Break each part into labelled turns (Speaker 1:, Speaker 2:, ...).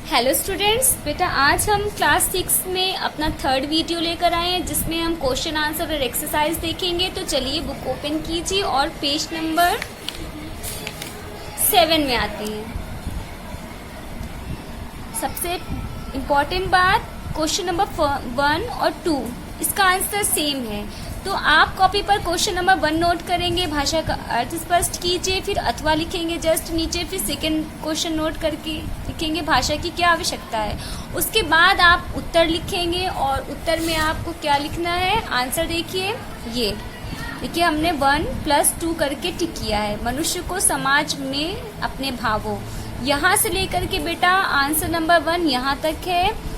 Speaker 1: Hello students, बेटा आज हम क्लास 6 में अपना थर्ड वीडियो लेकर आए हैं जिसमें हम क्वेश्चन आंसर और एक्सरसाइज देखेंगे। तो चलिए बुक ओपन कीजिए और पेज नंबर 7 में आते हैं। सबसे इम्पोर्टेंट बात, क्वेश्चन नंबर 1 और 2 इसका आंसर सेम है। तो आप कॉपी पर क्वेश्चन नंबर 1 नोट करेंगे, भाषा का अर्थ स्पष्ट कीजिए, फिर अथवा लिखेंगे जस्ट नीचे, फिर सेकंड क्वेश्चन नोट करके लिखेंगे भाषा की क्या आवश्यकता है। उसके बाद आप उत्तर लिखेंगे और उत्तर में आपको क्या लिखना है, आंसर देखिए। ये देखिए हमने 1+2 करके टिक किया है। मनुष्य को समाज में अपने भावों, यहाँ से लेकर के बेटा आंसर नंबर 1 यहाँ तक है।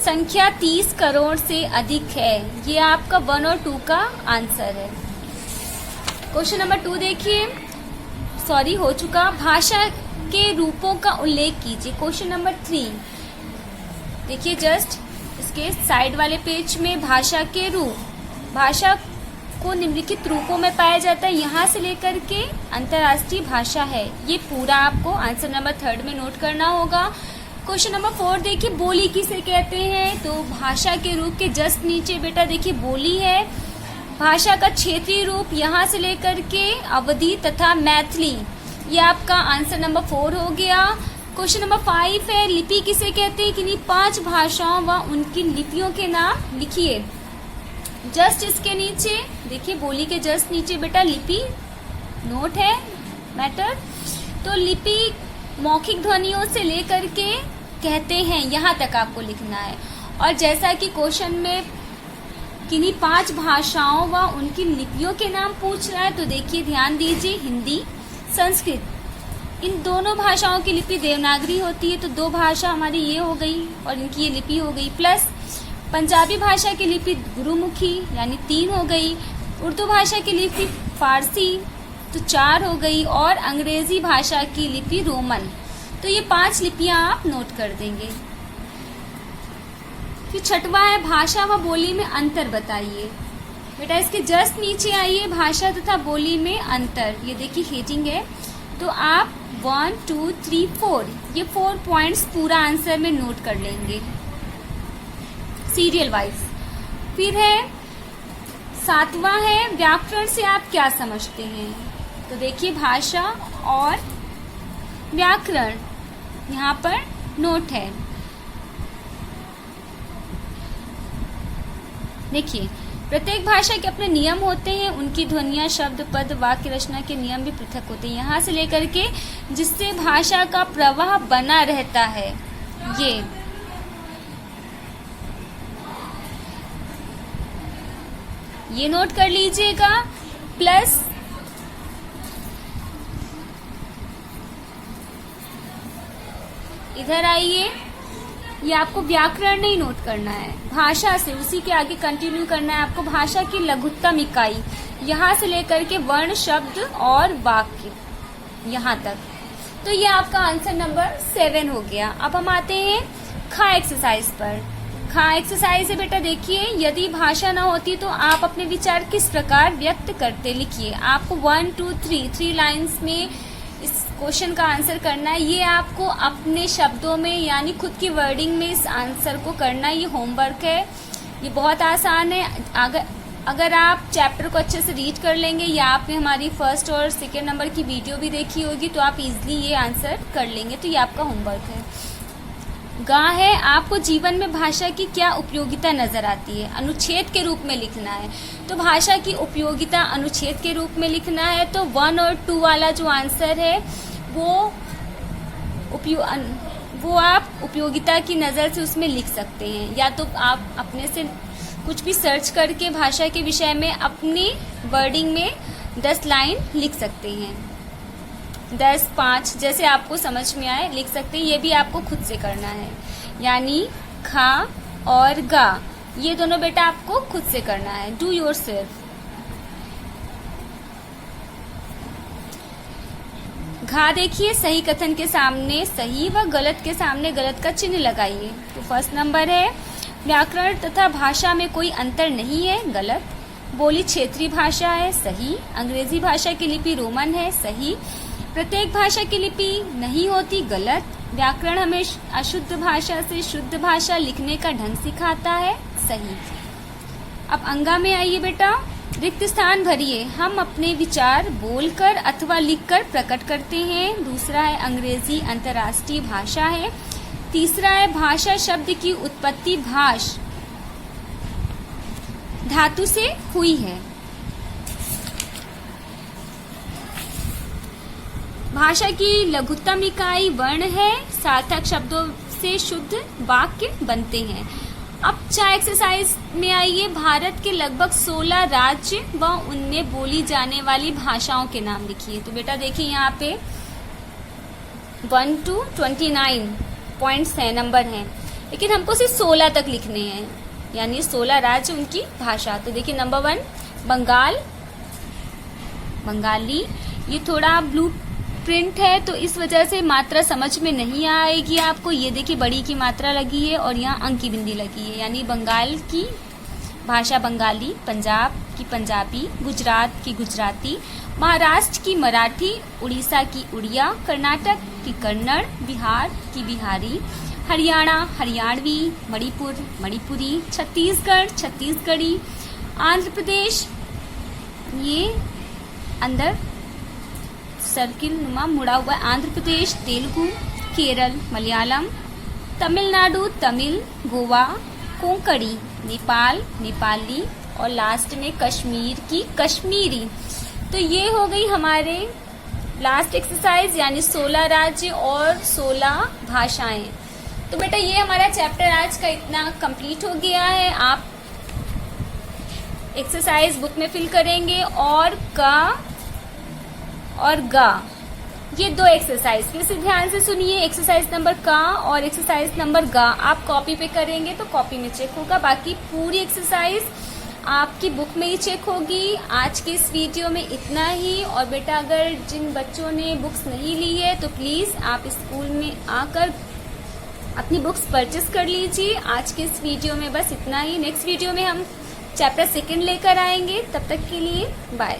Speaker 1: संख्या 30 करोड़ से अधिक है, ये आपका 1 और 2 का आंसर है। क्वेश्चन नंबर 2 देखिए, सॉरी हो चुका। भाषा के रूपों का उल्लेख कीजिए। क्वेश्चन नंबर 3 देखिए, जस्ट इसके साइड वाले पेज में भाषा के रूप, भाषा को निम्नलिखित रूपों में पाया जाता है, यहाँ से लेकर के अंतर्राष्ट्रीय भाषा है। ये पूरा आपको आंसर नंबर 3 में नोट करना होगा। क्वेश्चन नंबर 4 देखिए, बोली किसे कहते हैं। तो भाषा के रूप के जस्ट नीचे बेटा देखिए बोली है। भाषा का क्षेत्रीय रूप यहाँ से लेकर के अवधी तथा मैथिली, ये आपका आंसर नंबर 4 हो गया। क्वेश्चन नंबर 5 है, लिपि किसे कहते हैं। किन्हीं 5 भाषाओं व उनकी लिपियों के नाम लिखिए। जस्ट इसके नीचे देखिए, बोली के जस्ट नीचे बेटा लिपि नोट है मैटर। तो लिपि मौखिक ध्वनियों से लेकर के कहते हैं, यहाँ तक आपको लिखना है। और जैसा कि क्वेश्चन में किन्हीं 5 भाषाओं व उनकी लिपियों के नाम पूछ रहा है, तो देखिए ध्यान दीजिए, हिंदी, संस्कृत, इन दोनों भाषाओं की लिपि देवनागरी होती है। तो 2 भाषा हमारी ये हो गई और इनकी ये लिपि हो गई। प्लस पंजाबी भाषा की लिपि गुरुमुखी यानी 3 हो गई। उर्दू भाषा की लिपि फारसी तो 4 हो गई, और अंग्रेजी भाषा की लिपि रोमन। तो ये 5 लिपियां आप नोट कर देंगे। फिर छठवा है, भाषा व बोली में अंतर बताइए। बेटा इसके जस्ट नीचे आइए, भाषा तथा बोली में अंतर, ये देखिए हेडिंग है। तो आप 1, 2, 3, 4 ये 4 पॉइंट्स पूरा आंसर में नोट कर लेंगे सीरियल वाइज। फिर है 7वां है, व्याकरण से आप क्या समझते हैं। तो देखिए भाषा और व्याकरण यहाँ पर नोट है। देखिए प्रत्येक भाषा के अपने नियम होते हैं, उनकी ध्वनियाँ, शब्द, पद, वाक्य रचना के नियम भी पृथक होते हैं, यहाँ से लेकर के जिससे भाषा का प्रवाह बना रहता है। ये नोट कर लीजिएगा। प्लस इधर आइए, ये आपको व्याकरण नहीं नोट करना है, भाषा से उसी के आगे कंटिन्यू करना है आपको। भाषा की लघुत्तम इकाई यहाँ से लेकर के वर्ण, शब्द और वाक्य यहाँ तक। तो ये आपका आंसर नंबर 7 हो गया। अब हम आते हैं खा एक्सरसाइज पर। खा एक्सरसाइज है बेटा, देखिए यदि भाषा ना होती तो आप अपने विचार किस प्रकार व्यक्त करते, लिखिए। आपको 1, 2, 3 लाइन्स में इस क्वेश्चन का आंसर करना है। ये आपको अपने शब्दों में यानी खुद की वर्डिंग में इस आंसर को करना है। ये होमवर्क है, ये बहुत आसान है। अगर आप चैप्टर को अच्छे से रीड कर लेंगे या आपने हमारी फर्स्ट और सेकेंड नंबर की वीडियो भी देखी होगी तो आप इजीली ये आंसर कर लेंगे। तो ये आपका होमवर्क है। गा है, आपको जीवन में भाषा की क्या उपयोगिता नजर आती है, अनुच्छेद के रूप में लिखना है। तो भाषा की उपयोगिता अनुच्छेद के रूप में लिखना है। तो 1 और 2 वाला जो आंसर है वो आप उपयोगिता की नज़र से उसमें लिख सकते हैं, या तो आप अपने से कुछ भी सर्च करके भाषा के विषय में अपनी वर्डिंग में 10 लाइन लिख सकते हैं। 10, 5 जैसे आपको समझ में आए लिख सकते हैं। ये भी आपको खुद से करना है, यानी खा और गा ये दोनों बेटा आपको खुद से करना है। Do your self. घा देखिए, सही कथन के सामने सही व गलत के सामने गलत का चिन्ह लगाइए। तो फर्स्ट नंबर है, व्याकरण तथा भाषा में कोई अंतर नहीं है, गलत। बोली क्षेत्रीय भाषा है, सही। अंग्रेजी भाषा की लिपि रोमन है, सही। प्रत्येक भाषा की लिपि नहीं होती गलत। व्याकरण हमें अशुद्ध भाषा से शुद्ध भाषा लिखने का ढंग सिखाता है, सही। अब अंगा में आइए बेटा। रिक्त स्थान भरिए। हम अपने विचार बोलकर अथवा लिखकर प्रकट करते हैं। दूसरा है अंग्रेजी अंतर्राष्ट्रीय भाषा है। तीसरा है भाषा शब्द की उत्पत्ति भाष धातु से हुई है। भाषा की लघुत्तम इकाई वर्ण है। सार्थक शब्दों से शुद्ध वाक्य बनते हैं। अब 4 एक्सरसाइज में आइए। भारत के लगभग 16 राज्य व उनमें बोली जाने वाली भाषाओं के नाम लिखिए। तो बेटा देखिए यहाँ पे 1 to 29 पॉइंट्स हैं, नंबर हैं, लेकिन हमको सिर्फ 16 तक लिखने हैं, यानी 16 राज्य उनकी भाषा। तो देखिए नंबर 1 बंगाल, बंगाली। ये थोड़ा ब्लू प्रिंट है तो इस वजह से मात्रा समझ में नहीं आएगी आपको। ये देखिए बड़ी की मात्रा लगी है और यहाँ अंक की बिंदी लगी है, यानी बंगाल की भाषा बंगाली, पंजाब की पंजाबी, गुजरात की गुजराती, महाराष्ट्र की मराठी, उड़ीसा की उड़िया, कर्नाटक की कन्नड़, बिहार की बिहारी, हरियाणा हरियाणवी, मणिपुर मणिपुरी, छत्तीसगढ़ छत्तीसगढ़ी, आंध्र प्रदेश, ये अंदर सर्किल नुमा मुड़ा हुआ आंध्र प्रदेश तेलुगु, केरल मलयालम, तमिलनाडु तमिल, गोवा कोंकणी, नेपाल नेपाली और लास्ट में कश्मीर की कश्मीरी। तो ये हो गई हमारे लास्ट एक्सरसाइज, यानी 16 राज्य और 16 भाषाएं। तो बेटा ये हमारा चैप्टर आज का इतना कंप्लीट हो गया है। आप एक्सरसाइज बुक में फिल करेंगे और का और गा, ये 2 एक्सरसाइज फिर से ध्यान से सुनिए। एक्सरसाइज नंबर का और एक्सरसाइज नंबर गा आप कॉपी पे करेंगे तो कॉपी में चेक होगा, बाकी पूरी एक्सरसाइज आपकी बुक में ही चेक होगी। आज के इस वीडियो में इतना ही। और बेटा अगर जिन बच्चों ने बुक्स नहीं ली है तो प्लीज आप स्कूल में आकर अपनी बुक्स परचेस कर लीजिए। आज के इस वीडियो में बस इतना ही। नेक्स्ट वीडियो में हम चैप्टर 2 लेकर आएंगे। तब तक के लिए बाय।